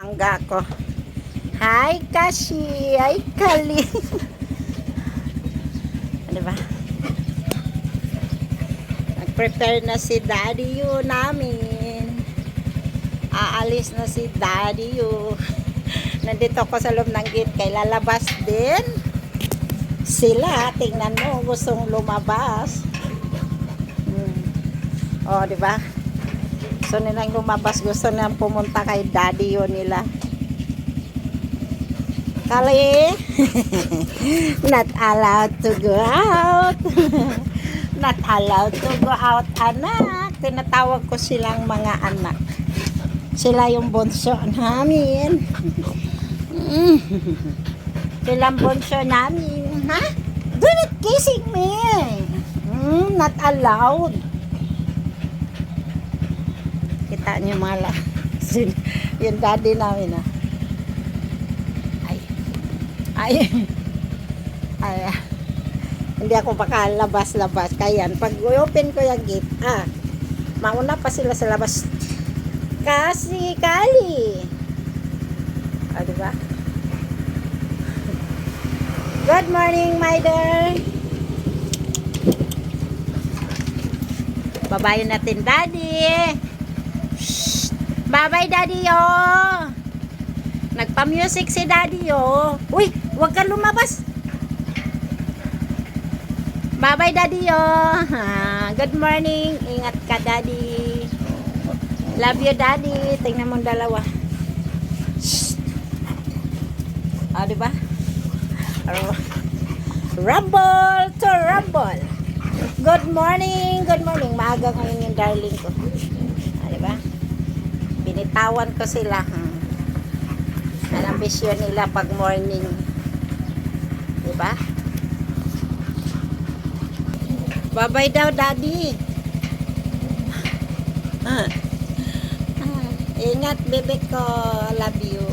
Angga ko. Hi, Kashi. Hi, Kali. Ano ba? Nag-prepare na si Daddy Yu namin. Aalis na si Daddy Yu. Nandito ako sa loob ng gate. Kay lalabas din. Sila, tingnan mo, gustong lumabas. Oh, di ba? Gusto nilang lumabas, gusto nilang pumunta kay Daddy Yu nila. Kali, not allowed to go out. Not allowed to go out, anak. Tinatawag ko silang mga anak. Sila yung bunso namin. Silang bunso namin. Ha? Do not kissing me. Not allowed. Kita niyo mala. Yung daddy namin, ah. Ay, hindi ako makalabas-labas. Kaya pag open ko yung gate, mauna pa sila sa labas. Kasi Kali. Diba? Good morning, my dear. Babayin natin, Daddy. Shh. Bye-bye, Daddy, yo. Nagpa-music si Daddy, yo. Uy, huwag kang lumabas. Bye-bye, Daddy, yo. Good morning. Ingat ka, Daddy. Love you, Daddy. Tingnan mo dalawa. Shh. Diba? Rumble to rumble. Good morning. Good morning. Maaga ngayon yung darling ko. Diba? Binitawan ko sila. Ang ambisyon nila pag morning. Diba? Bye-bye daw, Daddy. Ingat, bebek ko. Love you.